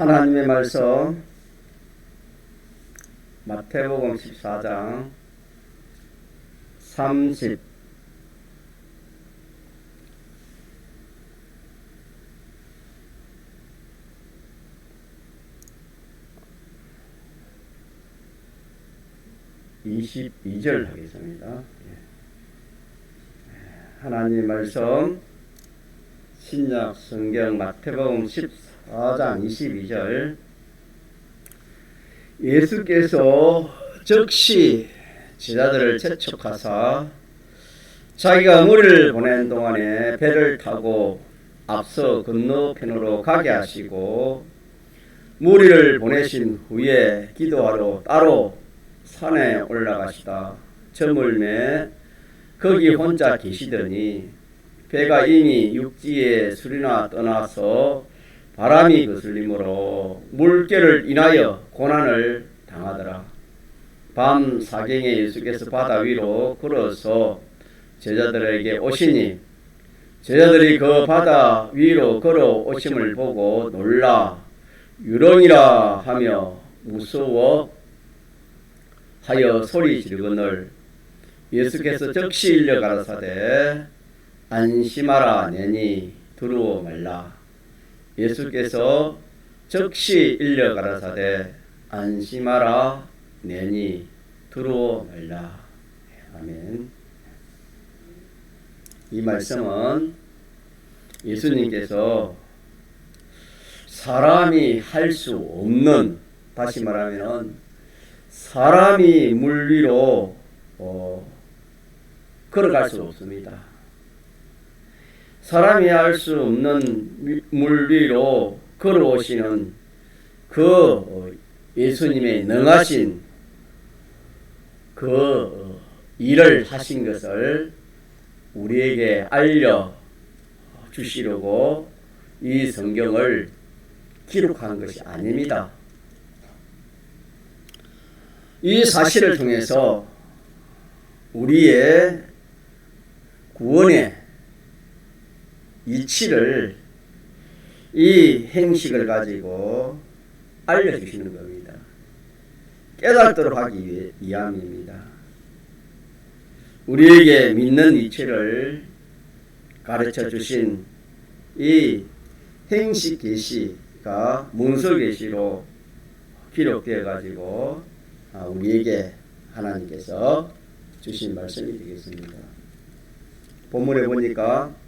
하나님의 말씀 마태복음 14장 30 22절 하겠습니다. 하나님 말씀 신약 성경 마태복음 14장 22절. 예수께서 즉시 제자들을 재촉하사 자기가 무리를 보낸 동안에 배를 타고 앞서 건너편으로 가게 하시고 무리를 보내신 후에 기도하러 따로 산에 올라가시다 저물매 거기 혼자 계시더니 배가 이미 육지에 수리나 떠나서 바람이 거슬림으로 물결을 인하여 고난을 당하더라. 밤 사경에 예수께서 바다 위로 걸어서 제자들에게 오시니 제자들이 그 바다 위로 걸어오심을 보고 놀라 유령이라 하며 무서워 하여 소리 지르거늘 예수께서 즉시 일러 가라사대 안심하라 내니 두려워 말라. 예수께서 즉시 일러 가라사대 안심하라 내니 두려워 말라. 아멘. 이 말씀은 예수님께서 사람이 할 수 없는, 다시 말하면 사람이 물 위로 걸어갈 수 없습니다. 사람이 할 수 없는 물 위로 걸어오시는 그 예수님의 능하신 그 일을 하신 것을 우리에게 알려 주시려고 이 성경을 기록한 것이 아닙니다. 이 사실을 통해서 우리의 구원의 이치를 이 행식을 가지고 알려주시는 겁니다. 깨닫도록 하기 위함입니다. 우리에게 믿는 이치를 가르쳐 주신 이 행식 계시가 문서 계시로 기록되어 가지고 우리에게 하나님께서 주신 말씀이 되겠습니다. 본문에 보니까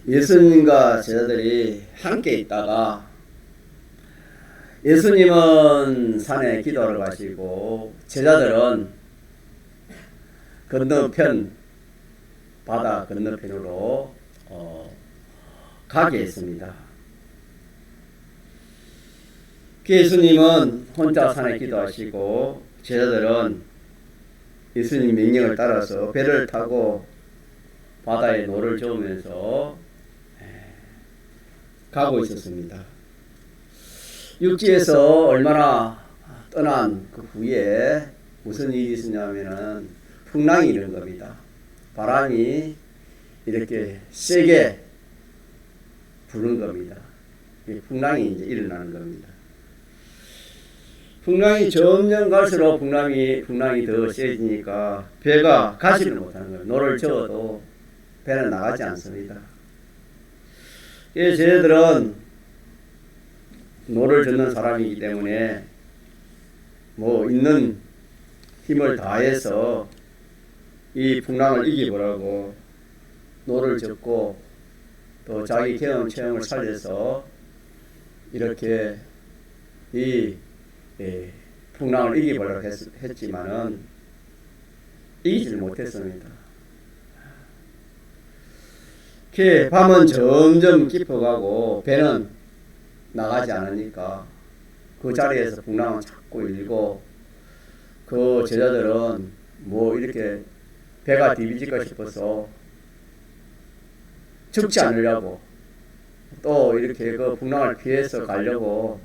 예수님과 제자들이 함께 있다가 예수님은 산에 기도하러 가시고 제자들은 건너편 바다 건너편으로 가게 했습니다. 예수님은 혼자 산에 기도하시고 제자들은 예수님 명령을 따라서 배를 타고 바다에 노를 저으면서 가고 있었습니다. 육지에서 얼마나 떠난 그 후에 무슨 일이 있었냐면은 풍랑이 일어난 겁니다. 바람이 이렇게 세게 부는 겁니다. 풍랑이 이제 일어나는 겁니다. 풍랑이 점점 갈수록 풍랑이 더 세지니까 배가 가지를 못하는 거예요. 노를 저어도 배는 나가지 않습니다. 저희들은 노를 젓는 사람이기 때문에 있는 힘을 다해서 이 풍랑을 이기보라고 노를 젓고 또 자기 경험 체험을 살려서 이렇게 이 풍랑을 이기보려고 했지만은 이기질 못했습니다. 밤은 점점 깊어가고 배는 나가지 않으니까 그 자리에서 풍랑은 자꾸 일고 그 제자들은 이렇게 배가 뒤비질까 싶어서 죽지 않으려고 또 이렇게 그 풍랑을 피해서 가려고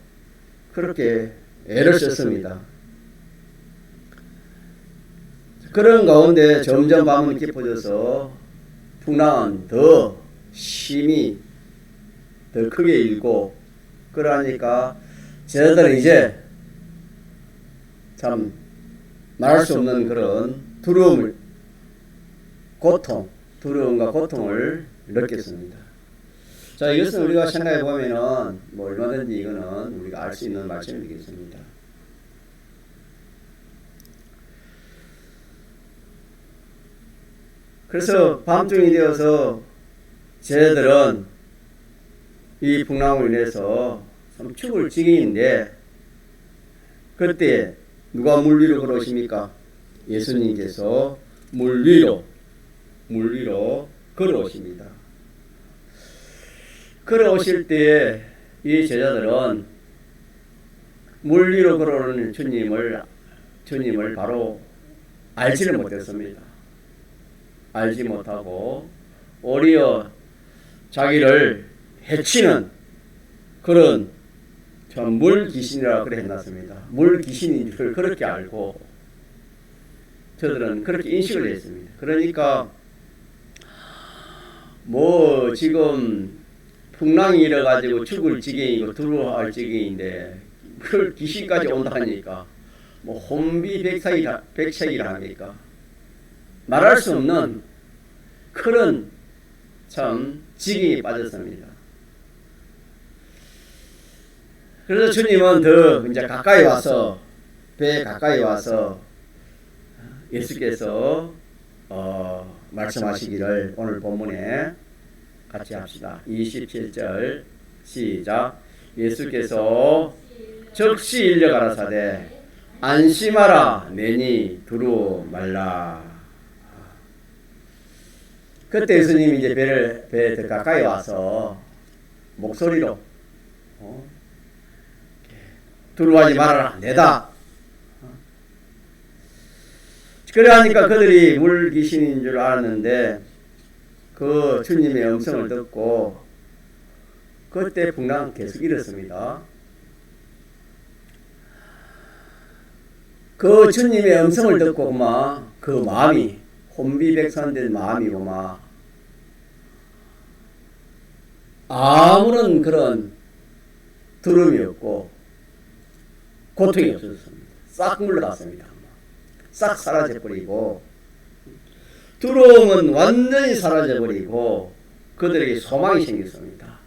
그렇게 애를 썼습니다. 그런 가운데 점점 밤은 깊어져서 풍랑은 더 심히 더 크게 일고 그러니까 제자들은 이제 참 말할 수 없는 그런 두려움과 고통을 느꼈습니다. 자, 이것은 우리가 생각해 보면은 뭐 얼마든지 이거는 우리가 알 수 있는 말씀이 되겠습니다. 그래서 밤중이 되어서 제자들은 이 풍랑으로 인해서 참 죽을 지경인데, 그때 누가 물 위로 걸어오십니까? 예수님께서 물 위로 걸어오십니다. 걸어오실 때에 이 제자들은 물 위로 걸어오는 주님을 바로 알지를 못했습니다. 알지 못하고 오히려 자기를 해치는 그런 참 물귀신이라 그래 해놨습니다. 물귀신인 줄 그렇게 알고 저들은 그렇게 인식을 했습니다. 그러니까 뭐 지금 풍랑이 일어가지고 죽을 지경이고 두려워할 지경인데 그걸 귀신까지 온다니까 뭐 혼비백색이라 합니까? 말할 수 없는 그런 참 지경에 빠졌습니다. 그래서 주님은 더 이제 가까이 와서 배에 가까이 와서 예수께서 말씀하시기를 오늘 본문에 같이 합시다. 27절 시작. 예수께서 즉시 일러 가라사대 안심하라 내니 두려워 말라. 그때 예수님이 이제 배에 더 가까이 와서 목소리로 두려워하지 말아라 내다. 그러니까 그들이 물귀신인 줄 알았는데 그 주님의 음성을 듣고 그때 풍랑은 계속 일었습니다. 그 주님의 음성을 듣고 그 마음이 혼비백산된 마음이고 아무런 그런 두려움이 없고 고통이 없었습니다. 싹 물러갔습니다. 싹 사라져버리고 두려움은 완전히 사라져버리고 그들에게 소망이 생겼습니다.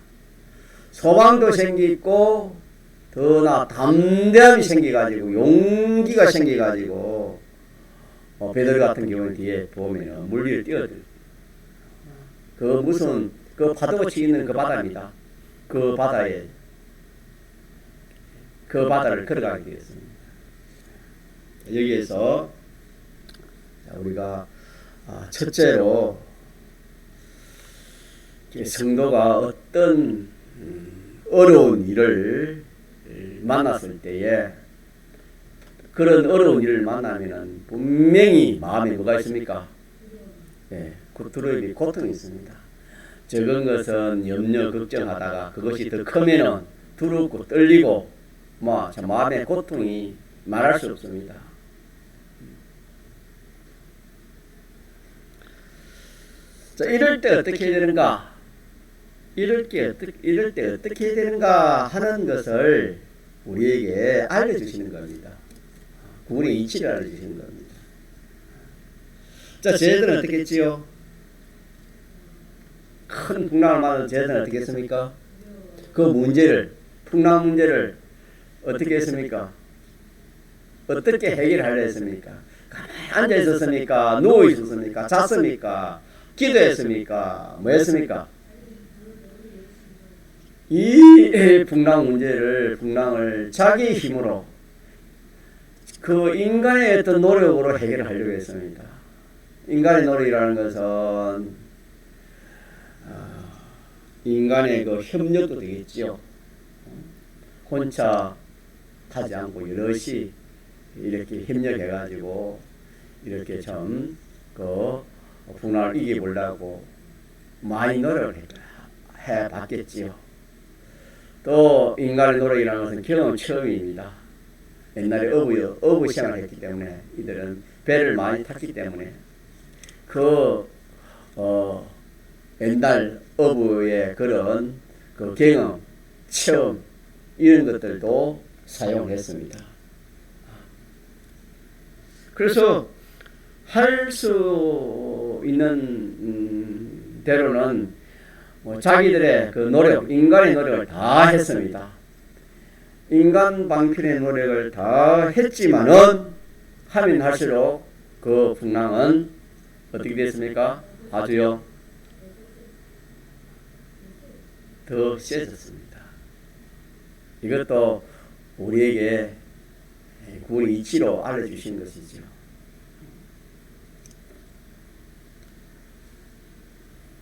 소망도 생기고 더나 담대함이 생겨가지고 용기가 생겨가지고 베드로 같은 경우는 뒤에 보면 물 위를 뛰어들 그 무슨 그 파도가 치는 그 바다입니다. 그 바다를 걸어가게 되었습니다. 여기에서 우리가 첫째로 성도가 어떤 어려운 일을 만났을 때에 그런 어려운 일을 만나면은 분명히 마음에 뭐가 있습니까? 두려움이 고통이 있습니다. 적은 것은 염려 걱정하다가 그것이 더 크면은 두렵고 떨리고 마음의 고통이 말할 수 없습니다. 자, 이럴 때 어떻게 해야 되는가? 이럴 때 어떻게 해야 되는가 하는 것을 우리에게 알려주시는 겁니다. 구원의 이치를 알려주시는 겁니다. 자, 제자들은 어떻게 했지요? 큰 풍랑을 맞은 제자들은 어떻게 했습니까? 풍랑 문제를 어떻게 했습니까? 어떻게 해결하려 했습니까? 가만히 앉아 있었습니까? 누워 있었습니까? 잤습니까? 기도했습니까? 뭐 했습니까? 이 풍랑을 자기 힘으로 그 인간의 어떤 노력으로 해결하려고 했습니다. 인간의 노력이라는 것은 인간의 그 협력도 되겠지요. 혼자 하지 않고 여럿이 이렇게 협력해가지고 이렇게 좀 그 풍랑을 이겨보려고 많이 노력을 해봤겠지요. 또 인간의 노력이라는 것은 경험 처음입니다. 옛날에 어부 생활을 했기 때문에 이들은 배를 많이 탔기 때문에 옛날 어부의 그런 그 경험, 체험 이런 것들도 사용했습니다. 그래서 할 수 있는 대로는 뭐 자기들의 그 노력, 인간의 노력을 다 했습니다. 인간 방편의 노력을 다 했지만은 하면 할수록 그 풍랑은 어떻게 됐습니까? 아주요 더 세졌습니다. 이것도 우리에게 구원 이치로 알려주신 것이죠.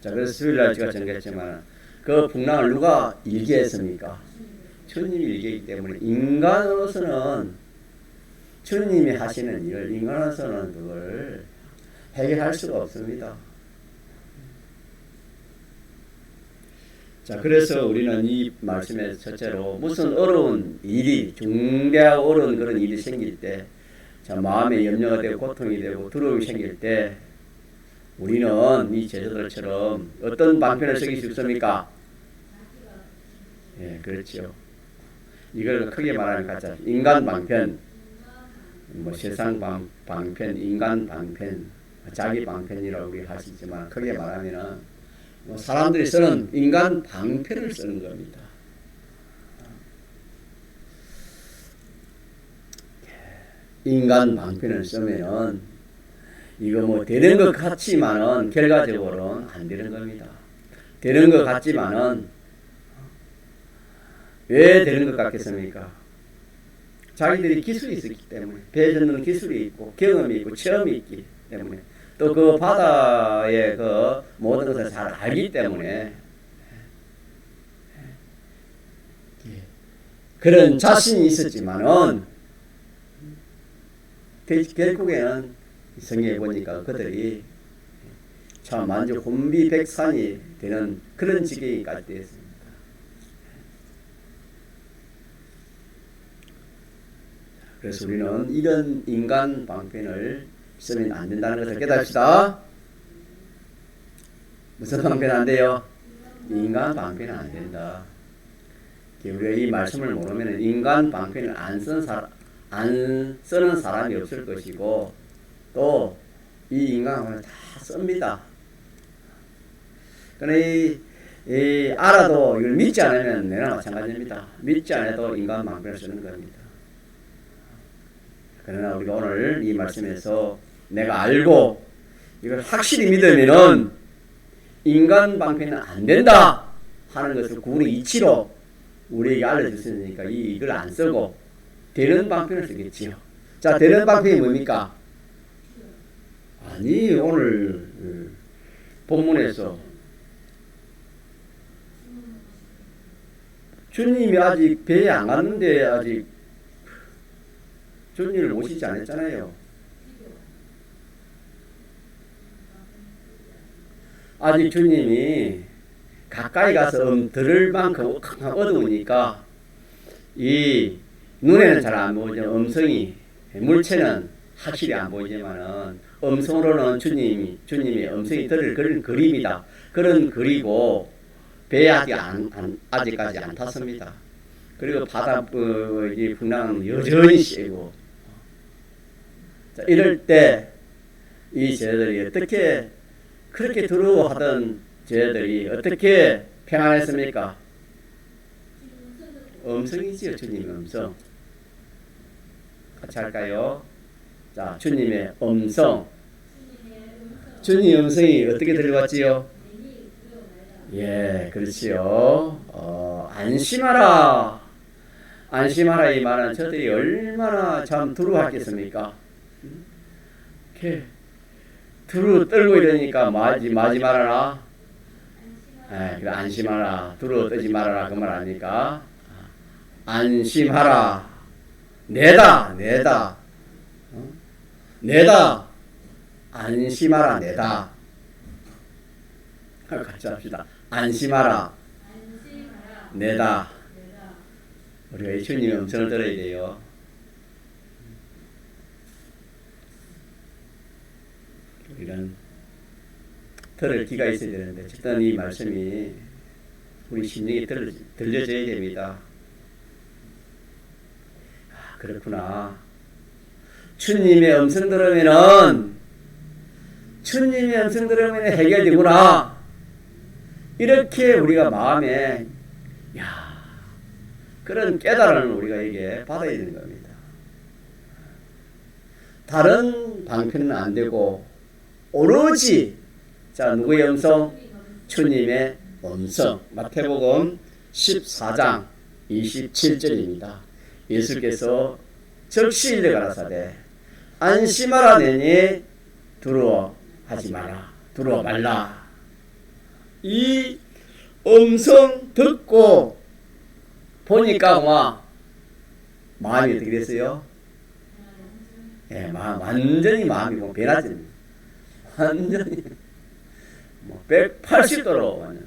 자, 그래서 수요일날 제가 전개했지만 그 풍랑을 누가 일게 했습니까? 주님이 일게 했기 때문에 인간으로서는 주님이 하시는 일을 인간으로서는 그걸 해결할 수가 없습니다. 자, 그래서 우리는 이 말씀에 첫째로 무슨 어려운 일이 중대하고 어려운 그런 일이 생길 때, 자, 마음에 염려가 되고 고통이 되고 두려움이 생길 때 우리는 이 제자들처럼 어떤 방편을 쓰기 쉽습니까? 예, 그렇죠. 이걸 크게 말하면 가짜 인간 방편, 뭐 세상 방편, 인간 방편, 자기 방편이라고 우리 하시지만 크게 말하면은 뭐 사람들이 쓰는 인간 방편을 쓰는 겁니다. 인간 방편을 쓰면은 이거 뭐 되는 것 같지만은 결과적으로는 안 되는 겁니다. 되는 것 같지만은 왜 되는 것 같겠습니까? 자기들이 기술이 있었기 때문에, 배 젓는 기술이 있고 경험이 있고 체험이 있기 때문에, 또 그 바다의 그 모든 것을 잘 알기 때문에 그런 자신이 있었지만은 결국에는 성경에 보니까 그들이 참 완전 혼비백산이 되는 그런 지경까지 되었습니다. 그래서 우리는 이런 인간 방편을 쓰면 안 된다는 것을 깨닫시다. 무슨 방편 안 돼요? 인간 방편은 안 된다. 우리가 이 말씀을 모르면 인간 방편을 안 쓰는 사람이 없을 것이고, 또 이 인간을 다 씁니다. 그러니 알아도 이걸 믿지 않으면 내나 마찬가지입니다. 믿지 않아도 인간 방편을 쓰는 겁니다. 그러나 우리가 오늘 이 말씀에서 내가 알고 이걸 확실히 믿으면은 인간 방편은 안 된다 하는 것을 구원의 이치로 우리에게 알려주셨으니까 이걸 안 쓰고 되는 방편을 쓰겠지요. 자, 되는 방편이 뭡니까? 아니, 오늘 본문에서 주님이 아직 배에 안 갔는데 아직 주님을 모시지 않았잖아요. 아직 주님이 가까이 가서 들을 만큼 어두우니까 이 눈에는 잘 안 보이죠. 음성이, 물체는 확실히 안 보이지만은 음성으로는 주님의 음성이 들을 그런 그림이다. 그런 그리고 배에 아직까지 안 탔습니다. 그리고 바다 풍랑은 여전히 세고, 자, 이럴 때 이 제자들이 어떻게 그렇게 두려워하던 제자들이 어떻게 평안했습니까? 음성이지요. 주님의 음성. 같이 할까요? 자, 주님의 음성. 주님의 음성이 어떻게 들려왔지요? 예, 그렇지요. 안심하라. 안심하라 이 말은 저들이 얼마나 참 두려워하겠습니까? 이렇게 두루 떨고 이러니까 마지 말아라. 그래, 안심하라. 두루 떨지 말아라 그 말 아닙니까? 안심하라. 내다. 내다. 안심하라. 내다. 같이 합시다. 안심하라. 내다. 우리가 예수님의 음성을 들어야 돼요. 우리는 들을 귀가 있어야 되는데 어쨌든 이 말씀이 우리 심령에 들려져야 됩니다. 그렇구나. 주님의 음성 들으면은 주님의 음성 들으면 해결되구나. 이렇게 우리가 마음에 그런 깨달음을 우리가 이게 받아야 되는 겁니다. 다른 방편은 안 되고 오로지 자 누구의 음성? 주님의 음성. 마태복음 14장 27절입니다. 예수께서 즉시 일러 가라사대 안심하라 내니 두려워 하지 마라. 두려워 말라. 이 음성 듣고 보니까 마음이 어떻게 됐어요? 예, 완전히 마음이 변하지. 완전히 180도로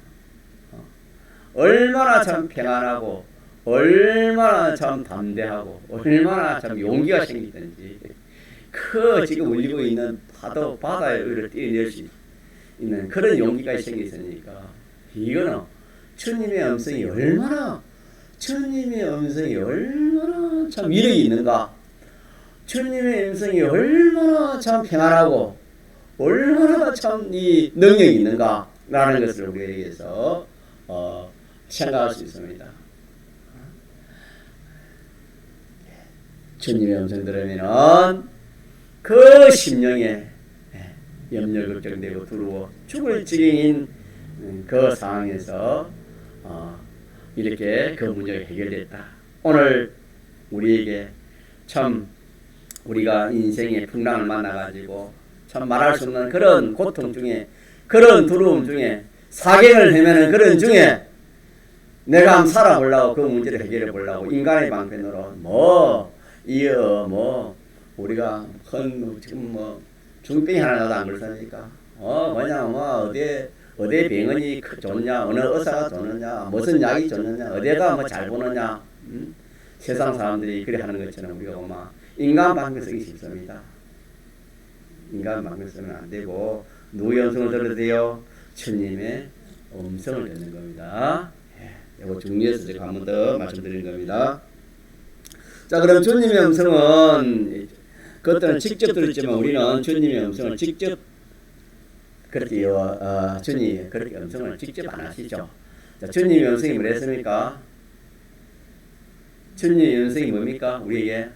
얼마나 참 평안하고 얼마나 참 담대하고 얼마나 참 용기가 생기든지 그 지금 울리고 있는 파도 바다의 의를 뛰어낼 수 있는 그런 용기가 생겼으니까 이거는 주님의 음성이 얼마나 참 위력이 있는가. 주님의 음성이 얼마나 참 평안하고 얼마나 참 이 능력이 있는가 라는 것을 우리에게서 생각할 수 있습니다. 주님의 음성 들으면은 그 심령에 염려 걱정되고 두려워 죽을 지경인 그 상황에서 이렇게 그 문제가 해결됐다. 오늘 우리에게 참 우리가 인생의 풍랑을 만나가지고 참 말할 수 없는 그런 고통 중에 그런 두려움 중에 사경을 헤매는 그런 중에 내가 한번 살아보려고 그 문제를 해결해 보려고 인간의 방편으로 우리가 지금 중병이 하나 나도 안 그렇습니까? 어디 병원이 좋느냐, 어느 의사가 좋느냐, 무슨 약이 좋느냐, 어디가 잘 보느냐, 세상 사람들이 그래 하는 것처럼 우리가 인간 방편 쓰기 쉽습니다. 인간 방편 쓰면 안 되고 누구의 음성을 들어야 돼요? 주님의 음성을 듣는 겁니다. 이거 정리해서 제가 한 번 더 말씀드리는 겁니다. 자, 그럼 주님의 음성은 그것들은 직접 들었지만 우리는 주님의 음성을 직접 그렇게 주님 그렇게 음성을 직접 안 하시죠. 자, 주님의 음성이 뭐랬습니까? 주님의 음성이 뭡니까? 우리에게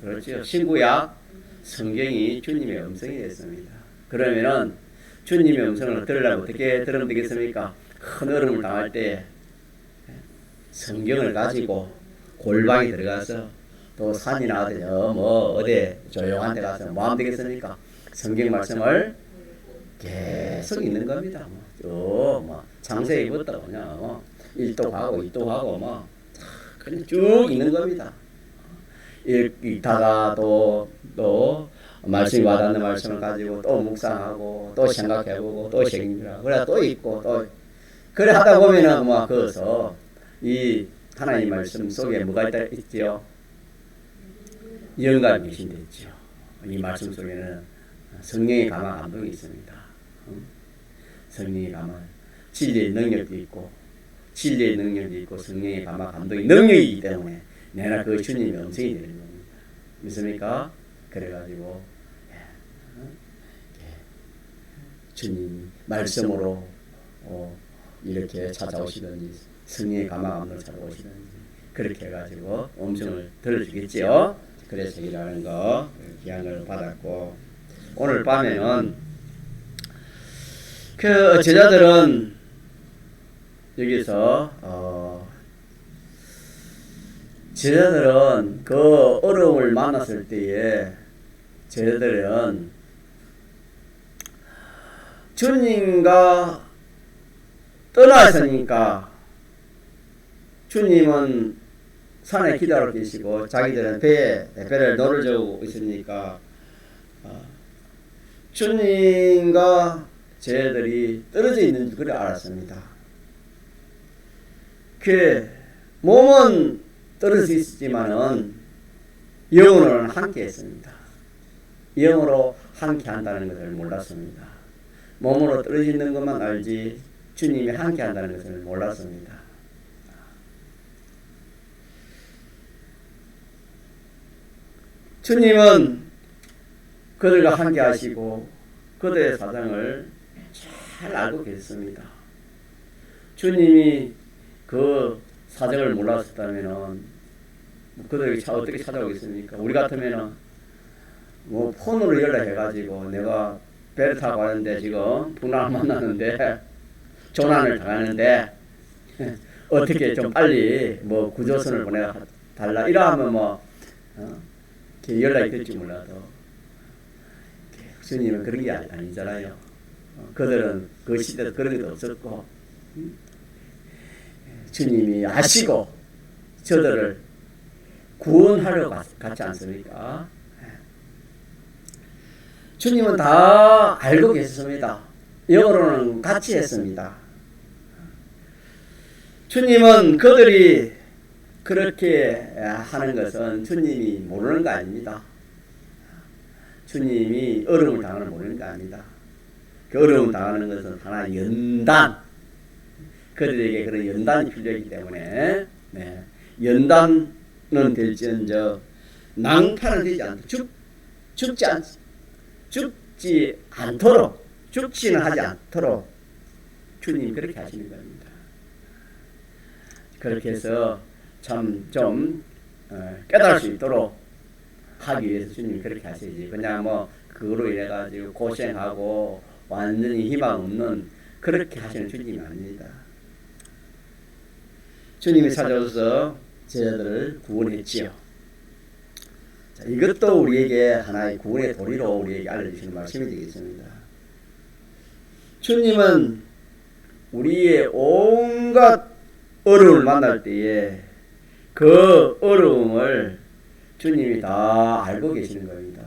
그렇죠. 신구약 성경이 주님의 음성이 됐습니다. 그러면은 주님의 음성을 들으려면 어떻게 들으면 되겠습니까? 큰 어려움을 당할 때 성경을 가지고 골방에 들어가서 또 산이나 어디 조용한 데 가서 뭐 하면 되겠습니까? 성경 말씀을 계속 읽는 겁니다. 장세기부터 그냥 1도 하고 2도 하고 그냥 쭉 읽는 겁니다. 읽다가 또 말씀이 와닿는 말씀을 가지고 또 묵상하고 또 생각해보고 또 책임지고 그래 또 읽고 또 그래 하다 보면은 거기서 이 하나님 말씀 속에 뭐가 있지요? 영감이 계신댔죠. 이 말씀 속에는 성령의 감화 감동이 있습니다. 성령의 감화 진리의 능력도 있고 진리의 능력도 있고 성령의 감화 감동이 능력이기 때문에 내가 그 주님의 음성이 되는 겁니다. 믿습니까? 그래가지고 주님 말씀으로 이렇게 찾아오시든지 성령의 감화 감동을 찾아오시든지 그렇게 해가지고 음성을 들어주겠지요. 그래서 일하는 거 기한을 받았고 오늘 밤에는 그 제자들은 여기서 제자들은 그 어려움을 만났을 때에 제자들은 주님과 떠나셨으니까 주님은 산에 기다리고 계시고 자기들은 배를 노를 저고 있으니까 주님과 제자들이 떨어져 있는 줄 알았습니다. 그 몸은 떨어져 있었지만은 영으로는 함께 했습니다. 영으로 함께 한다는 것을 몰랐습니다. 몸으로 떨어져 있는 것만 알지 주님이 함께 한다는 것을 몰랐습니다. 주님은 그들과 함께 하시고 그들의 사정을 잘 알고 계셨습니다. 주님이 그 사정을 몰랐었다면은 그들이 어떻게 찾아오겠습니까? 우리 같으면은 뭐 폰으로 연락해가지고 내가 배를 타고 가는데 지금 분할을 만나는데 조난을 당하는데 어떻게 좀 빨리 뭐 구조선을 보내 달라 이러면 뭐 연락이 될지 몰라도 주님은 그런 게 아니잖아요. 그들은 그 시대도 그런 것도 없었고 주님이 아시고 저들을 구원하러 갔지 않습니까? 주님은 다 알고 계셨습니다. 영어로는 같이 했습니다. 주님은 그들이 그렇게 하는 것은 주님이 모르는 거 아닙니다. 주님이 어려움을 당하는 모르는 거 아닙니다. 그 어려움을 당하는 것은 하나의 연단, 그들에게 그런 연단이 필요하기 때문에 연단은 될지언정 낭파는 되지 않도록 죽지 않도록 죽지는 하지 않도록 주님 그렇게 하시는 겁니다. 그렇게 해서 참 좀 깨달을 수 있도록 하기 위해서 주님이 그렇게 하시지. 그냥 뭐 그거로 인해 가지고 고생하고 완전히 희망 없는 그렇게 하시는 주님이 아닙니다. 주님이 찾아오셔서 제자들을 구원했지요. 자, 이것도 우리에게 하나의 구원의 도리로 우리에게 알려주시는 말씀이 되겠습니다. 주님은 우리의 온갖 어려움을 만날 때에 그 어려움을 주님이 다 알고 계시는 겁니다.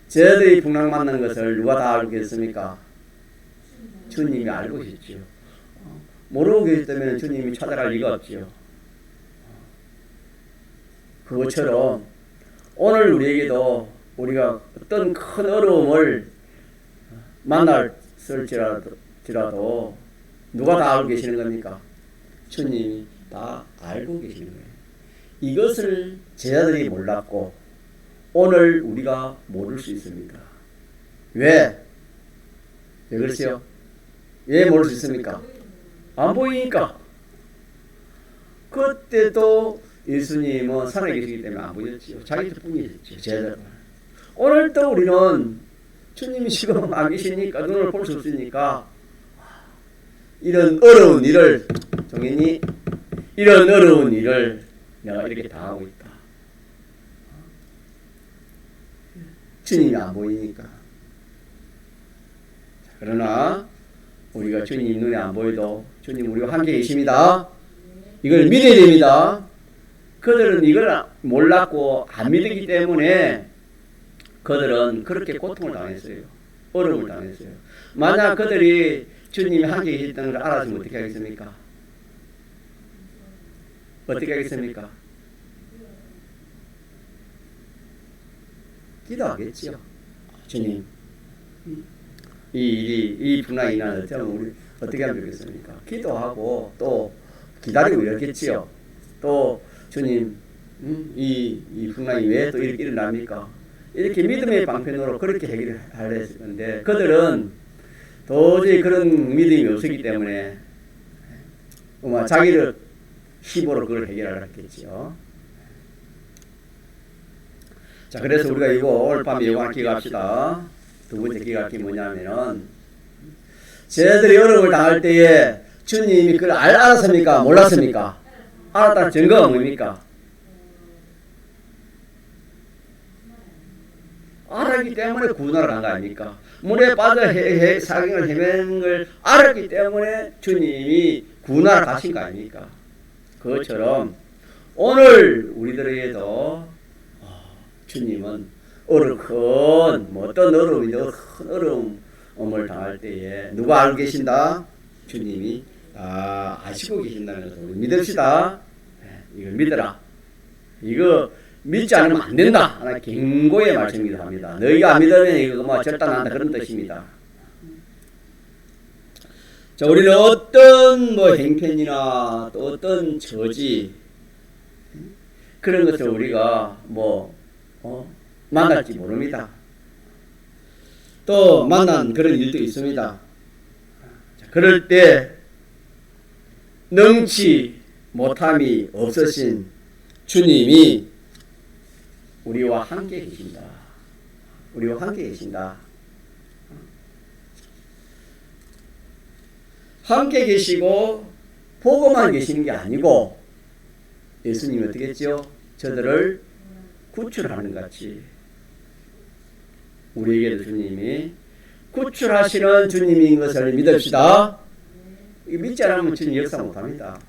저들이 풍랑 만난 것을 누가 다 알고 계셨습니까? 주님이 알고 계셨죠. 모르고 계셨다면 주님이 찾아갈 리가 없죠. 그것처럼 오늘 우리에게도 우리가 어떤 큰 어려움을 만날지라도 누가 다 알고 계시는 겁니까? 주님이 다 알고 계시는 거예요. 이것을 제자들이 몰랐고 오늘 우리가 모를 수 있습니다. 왜? 왜 그렇지요? 왜 모를 수 있습니까? 안 보이니까. 그때도 예수님은 살아계시기 때문에 안 보였지요. 자기들 뿐이었죠. 제자들. 오늘도 우리는 주님이 지금 안 계시니까 눈을 볼 수 없으니까 이런 어려운 일을 정인이 이런 어려운 일을 내가 이렇게 당하고 있다. 주님이 안 보이니까. 그러나 우리가 주님 눈에 안 보여도 주님 우리와 함께 계십니다. 이걸 믿어야 됩니다. 그들은 이걸 몰랐고 안 믿었기 때문에 그들은 그렇게 고통을 당했어요. 어려움을 당했어요. 만약 그들이 주님이 함께 계셨다는 걸 알았으면 어떻게 하겠습니까? 어떻게 하겠습니까? 기도하겠지요. 주님, 이 풍랑이 나는 우리 어떻게 하면 되겠습니까? 기도하고 또 기다리고 이렇겠지요. 또 주님, 이 풍랑이 왜 또 이렇게 일어납니까? 이렇게 믿음의 방편으로 그렇게 해결하려 했을 건데 그들은 도저히 그런 믿음이 없었기 때문에 자기를 힘으로 그걸 해결하려 했겠지요. 자, 그래서 우리가 이거 오늘 밤에 이거 기억합시다. 두 번째 기억할 게 뭐냐면은 쟤들이 어려움을 당할 때에 주님이 그걸 알았습니까? 몰랐습니까? 알았다는 증거가 뭡니까? 알았기 때문에 구원하러 간 거 아닙니까? 물에 빠져 사경을 헤매는 걸 알았기 때문에 주님이 구원하러 가신 거 아닙니까? 그것처럼 오늘 우리들에게도 주님은 어떤 어려움인데 큰 어려움을 당할 때에 누가 알고 계신다? 주님이 아시고 계신다는 것을 우리 믿읍시다. 이걸 믿어라. 이거 믿지 않으면 안 된다. 하나 경고의 말씀이기도 합니다. 너희가 안 믿으면 이거 뭐 절단한다 그런 뜻입니다. 자, 우리는 어떤 행편이나 또 어떤 저지 그런 것을 우리가 만날지 모릅니다. 또 만난 그런 일도 있습니다. 그럴 때 능치 못함이 없으신 주님이 우리와 함께 계신다. 우리와 함께 계신다. 함께 계시고 보고만 계시는 게 아니고 예수님이 어떻게 했죠? 저들을 구출하는 것 같이 우리에게도 주님이 구출하시는 주님인 것을 믿읍시다. 믿지 않으면 주님 역사 못합니다.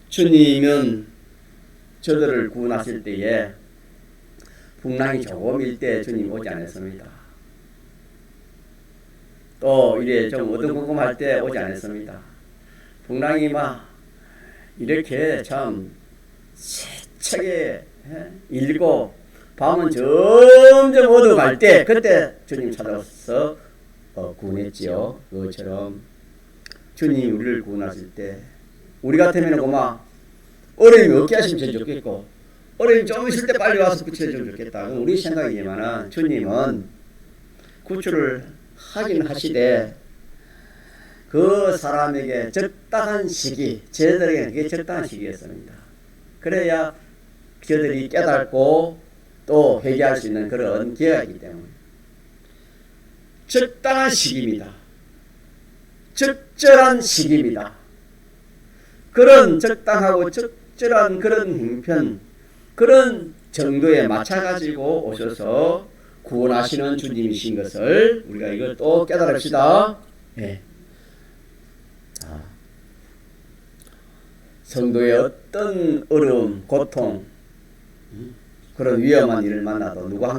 주님은 저들을 구원하실 때에 풍랑이 조금일 때 주님 오지 않았습니다. 또 이래 좀 어두컴컴할 때 오지 않았습니다. 풍랑이 막 이렇게 참 세차게 일고 밤은 점점 어두워갈 때 그때 주님 찾아와서 구원했지요. 그것처럼 주님이 우리를 구원하실 때 우리 같으면 고마 어려움이 없게 하시면 제일 좋겠고 어려움이 좀 있을 때 빨리 와서 구출해주면 좋겠다. 그건 우리 생각이지만 주님은 구출을 하긴 하시되 그 사람에게 적당한 시기, 저들에게 그게 적당한 시기였습니다. 그래야 저들이 깨닫고 또 회개할 수 있는 그런 기회가 있기 때문에 적당한 시기입니다. 적절한 시기입니다. 그런 적당하고 적절한 그런 형편, 그런 정도에 맞춰가지고 오셔서 구원하시는 주님이신 것을 우리가 이걸 또 깨달읍시다. 네. 성도의 어떤 어려움, 고통, 그런 위험한 일을 만나도 누가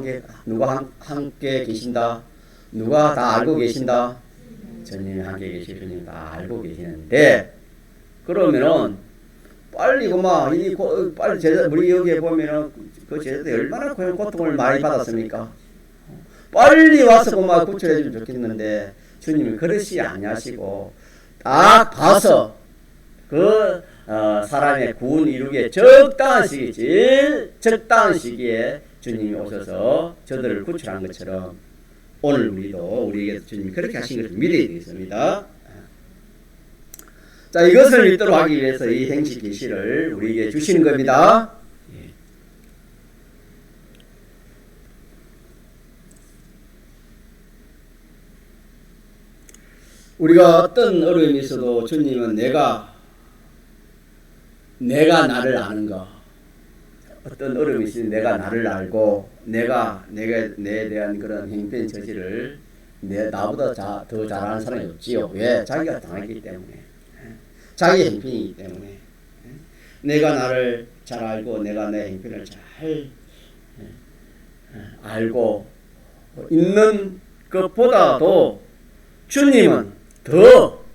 함께 계신다? 누가 다 알고 계신다? 주님이 함께 계시고 주님 다 알고 계시는데 그러면은 빨리 빨리 제자 우리 여기에 보면은 그 제자들 얼마나 그런 고통을 많이 받았습니까? 빨리 와서 구출해주면 좋겠는데 주님이 그러시 아니하시고 딱 봐서 그 사람의 구원 이루기에 적당한 시기, 제일 적당한 시기에 주님이 오셔서 저들을 구출한 것처럼 오늘 우리에게 주님이 그렇게 하신 것을 믿어야 되겠습니다. 자, 이것을 믿도록 하기 위해서 이 행식 계시를 우리에게 주시는 겁니다. 우리가 어떤 어려움이 있어도 주님은 내가 나를 아는 거, 어떤 어려움이 있으면 내가 나를 알고 내에 대한 그런 행편 저지를 나보다 더 잘하는 사람이 없지요. 왜? 자기가 당했기 때문에, 자기 행편이기 때문에. 내가 나를 잘 알고 내가 내 행편을 잘 알고 있는 것보다도 주님은 더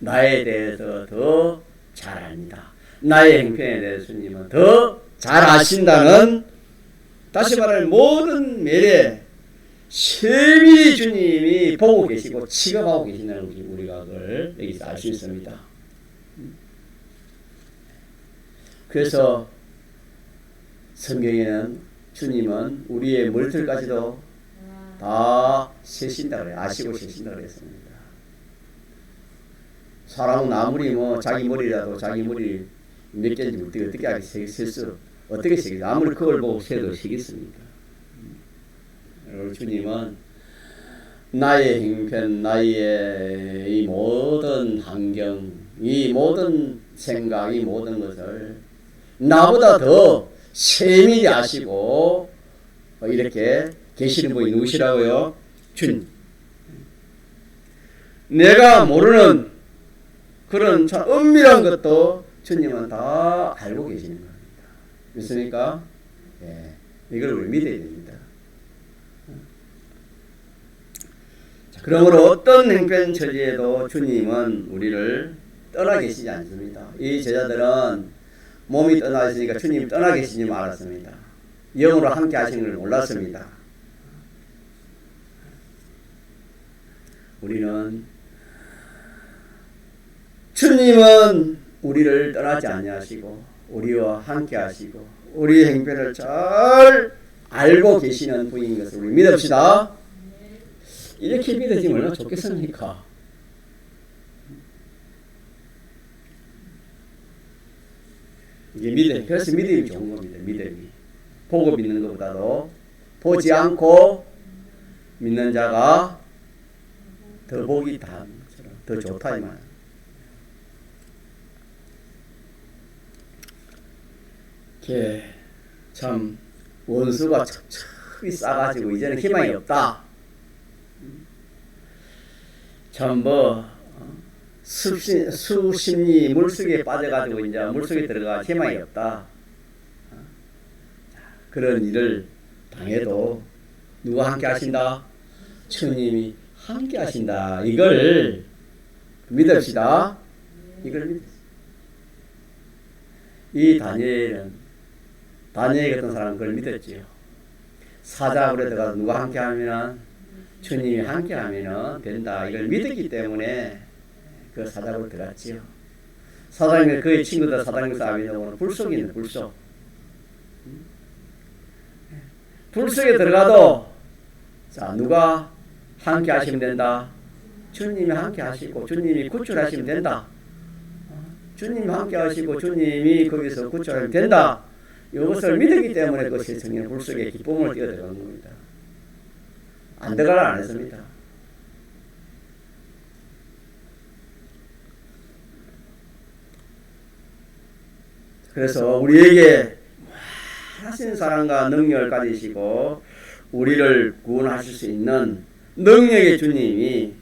나에 대해서 더 잘 압니다. 나의 행편에 대해서 주님은 더 잘 아신다는, 다시 말하면 모든 매래 세밀히 주님이 보고 계시고 취급하고 계신다는 것을 우리가 그걸 여기서 알 수 있습니다. 그래서 성경에는 주님은 우리의 머리털까지도 다 세신다 그래요. 아시고 세신다 그랬습니다. 사람은 아무리 자기 머리라도 자기 머리 몇 개인지 어떻게 하게 세겠어? 어떻게 세겠어? 아무리 그걸 보고 세도 세겠습니까? 주님은 나의 형편, 나의 이 모든 환경, 이 모든 생각, 이 모든 것을 나보다 더 세밀히 아시고 이렇게 계시는 분이 누구시라고요? 주님. 내가 모르는 그런 참 은밀한 것도 주님은 다 알고 계시는 겁니다. 믿습니까? 예, 이걸 우리 믿어야 됩니다. 그러므로 어떤 행편 처지에도 주님은 우리를 떠나 계시지 않습니다. 이 제자들은 몸이 떠나 있으니까 주님이 떠나 계시지 않았습니다. 영으로 함께 하시는 걸 몰랐습니다. 우리는 주님은 우리를 떠나지 아니하시고 우리와 함께 하시고 우리의 행편을 잘 알고 계시는 분인 것을 우리 믿읍시다. 이렇게 믿어지면 얼마나 좋겠습니까? 이게 믿음. 그래서 믿음이 좋은 겁니다. 믿음이. 보고 믿는 것보다도 보지 않고 믿는 자가 더 복이 더 좋다 이 말. 이렇게 참 원수가 척척이 싸가지고 이제는 희망이 없다. 참 수심리 물속에 빠져가지고 이제 물속에 들어가 희망이 없다. 그런 일을 당해도 누가 함께 하신다? 주님이 함께 하신다. 이걸 믿읍시다. 이걸 믿읍시다. 이 다니엘 같은 사람은 그걸 믿었지요. 사자굴에 들어가서 누가 함께 하면 주님이 함께 하면 된다. 이걸 믿었기 때문에 그 사자굴에 들어갔지요. 사장님 그의 친구들 사장님께서 아비노는 불속이 있는 불속. 불속에 들어가도 자 누가 함께 하시면 된다. 주님이 함께 하시고 주님이 구출하시면 된다. 주님이 함께 하시고 주님이 거기서 구출하면 된다. 이것을 믿었기 때문에 그 세상에 불속에 기쁨을 뛰어들어가는 겁니다. 안 들어가라 안 했습니다. 그래서 우리에게 하신 사랑과 능력을 가지시고 우리를 구원하실 수 있는 능력의 주님이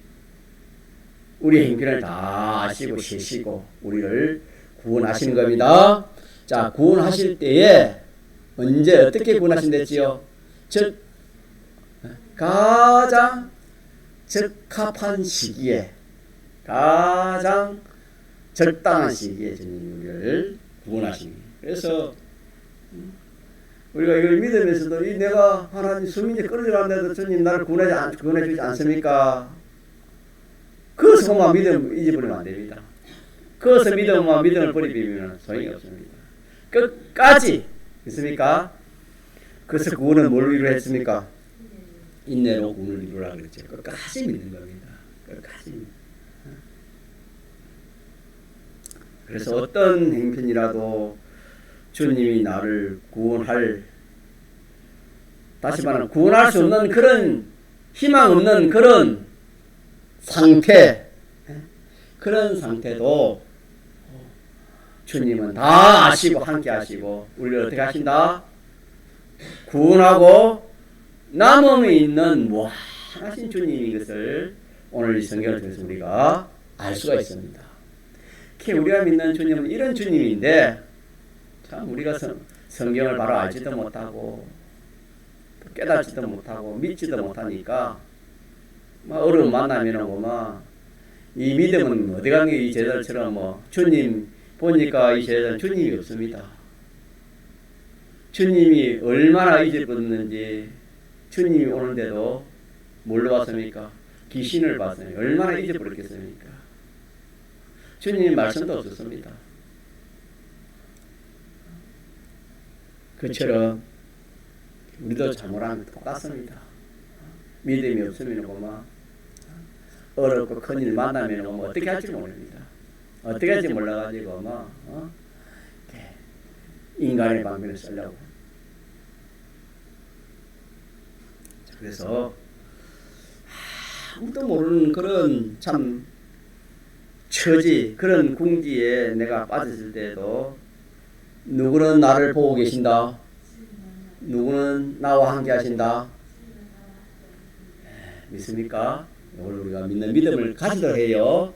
우리 행편을 다 아시고 계시고 우리를 구원하시는 겁니다. 자, 구원하실 때에 언제 어떻게 구원하신댔지요? 가장 적합한 시기에 가장 적당한 시기에 주님 우리를 구원하시는 거예요. 그래서 우리가 이걸 믿으면서도 내가 하나님 수민이 끌어들어간다도 주님 나를 구원해 주지 않습니까? 그것만 믿음 잊어버리면 안 됩니다. 그것을 믿음을 버리면 소용이 없습니다. 끝까지 있습니까? 그래서 구원은 뭘 이루했습니까? 인내로 구원을 이루라 그랬죠. 끝까지 믿는 겁니다. 끝까지. 그래서 어떤 행편이라도 주님이 나를 다시 말하면 구원할 수 없는 그런 희망 없는 그런 그런 상태도 주님은 다 아시고 함께 하시고 우리를 어떻게 하신다? 구원하고 남음이 있는 무한하신 주님인 것을 오늘 이 성경을 통해서 우리가 알 수가 있습니다. 특히 우리가 믿는 주님은 이런 주님인데 참 우리가 성경을 바로 알지도 못하고 깨닫지도 못하고 믿지도 못하니까 어려움 만나면 이 믿음은 어디 간 게 이 제자들처럼 주님 보니까 이 제자들은 주님이 없습니다. 주님이 얼마나 잊어버렸는지 주님이 오는데도 뭘로 봤습니까? 귀신을 봤어요. 얼마나 잊어버렸겠습니까? 주님 말씀도 없었습니다. 그처럼 우리도 잘못하면 똑같습니다. 믿음이 없으면 어렵고 큰일 만나면 어떻게 할지 모릅니다. 어떻게 할지 몰라가지고 인간의 방법을 쓰려고. 그래서 아무도 모르는 그런 참 처지 그런 궁지에 내가 빠졌을 때도 누구는 나를 보고 계신다. 누구는 나와 함께 하신다. 믿습니까? 오늘 우리가 믿는 믿음을 가지도록 해요.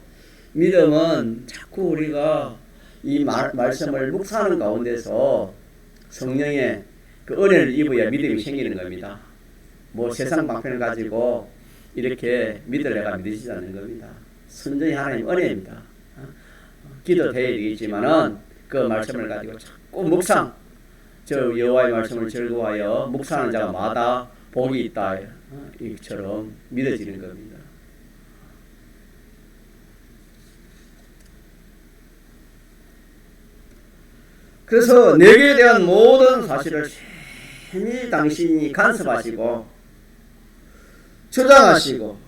믿음은 자꾸 우리가 이 말씀을 묵상하는 가운데서 성령의 그 은혜를 입어야 믿음이 생기는 겁니다. 세상 방편을 가지고 이렇게 믿으려가 믿으시지 않는 겁니다. 순전히 하나님 은혜입니다. 기도도 해야 되겠지만은 그 말씀을 가지고 자꾸 묵상, 여호와의 말씀을 즐거워하여 묵상하는 자가 마다 복이 있다. 이처럼 믿어지는 겁니다. 그래서 내게 대한 모든 사실을 심히 당신이 간섭하시고 주장하시고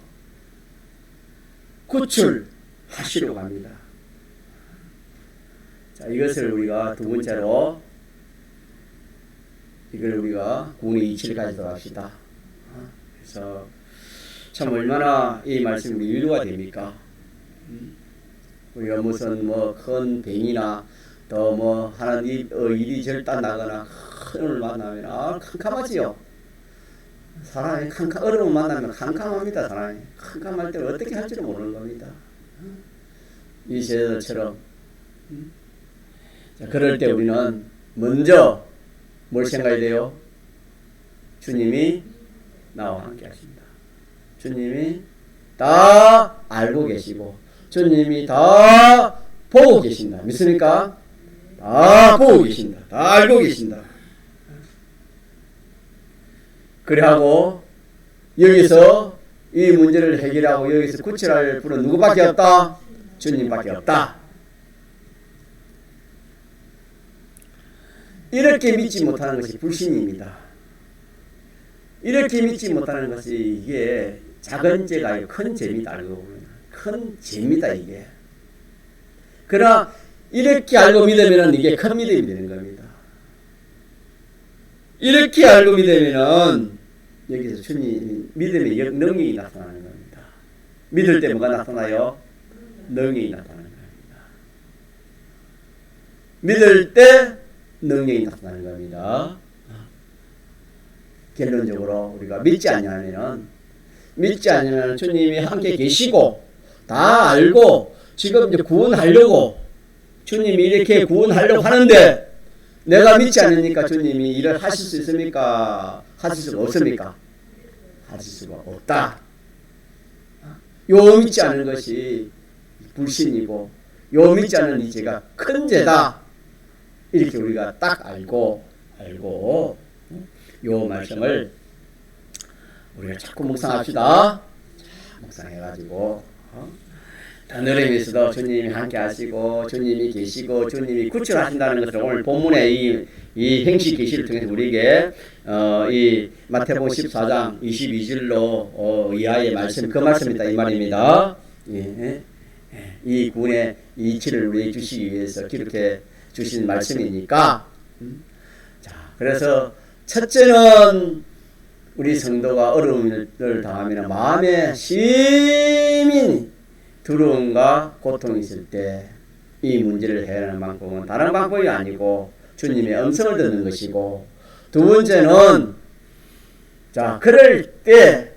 구출하시려고 합니다. 자, 이것을 우리가 두 번째로 이걸 우리가 구원의 이치를 가지도록 합시다. 그래서 참 얼마나 이 말씀이 위로가 됩니까? 우리가 무슨 뭐 큰 병이나 또 뭐 하는 일이 절단 나거나 큰 일을 만나면 캄캄하지요. 사람이 어려움 만나면 캄캄합니다. 사람이 캄캄할 때 어떻게 할지를 모르는 겁니다. 이 제자들처럼 자, 그럴 때 우리는 먼저 뭘 생각해야 돼요? 주님이 나와 함께 하십니다. 주님이 다 알고 계시고 주님이 다 보고 계신다. 믿습니까? 다 보고 계신다. 다 알고 계신다. 그래하고 여기서 이 문제를 해결하고 여기서 구출할 분은 누구밖에 없다? 주님밖에 없다. 이렇게 믿지 못하는 것이 불신입니다. 이렇게 믿지 못하는 것이 이게 작은 죄가 큰 죄입니다. 알고 보면 큰 죄입니다. 이게. 그러나 이렇게 알고 믿으면 이게 큰 믿음이 되는 겁니다. 이렇게 알고 믿으면 여기서 주님 믿음의 능력이 나타나는 겁니다. 믿을 때 뭐가 나타나요? 능력이 나타나는 겁니다. 믿을 때 능력이 나타나는 겁니다. 결론적으로 우리가 믿지 않으면 주님이 함께 계시고 다 알고 지금 이제 구원하려고 주님이 이렇게 구원하려고 하는데 내가 믿지 않으니까 주님이 일을 하실 수 있습니까? 하실 수가 없습니까? 하실 수가 없다. 요 믿지 않은 것이 불신이고 요 믿지 않은 이 죄가 큰 죄다. 이렇게 우리가 딱 알고 요 말씀을 우리가 자꾸 묵상합시다. 묵상해가지고 단어림에서도 주님이 함께 하시고 주님이 계시고 주님이 구출하신다는 것을 오늘 본문의 이 행시 계시를 통해서 우리에게 이 마태복음 14장 22절로 이하의 말씀 그 말씀이다 이 말입니다. 예. 이 구원의 이치를 우리에게 주시기 위해서 기록해 주신 말씀이니까 자 그래서 첫째는 우리 성도가 어려움을 당하면 마음에 심히 두려움과 고통이 있을 때 이 문제를 해결하는 방법은 다른 방법이 아니고 주님의 음성을 듣는 것이고 두 번째는 자 그럴 때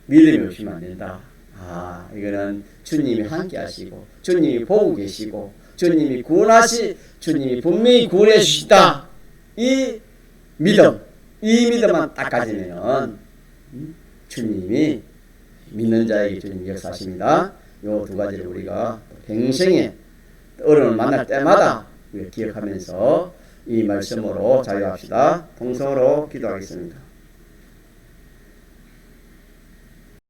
믿음이 없으면 안 된다. 이거는 주님이 함께 하시고 주님이 보고 계시고 주님이 분명히 구원해 주시다. 이 믿음만 딱 가지면 주님이 믿는 자에게 주님 역사하십니다. 요 두 가지를 우리가 평생에 어려움을 만날 때마다 기억하면서 이 말씀으로 자유합시다. 통성으로 기도하겠습니다.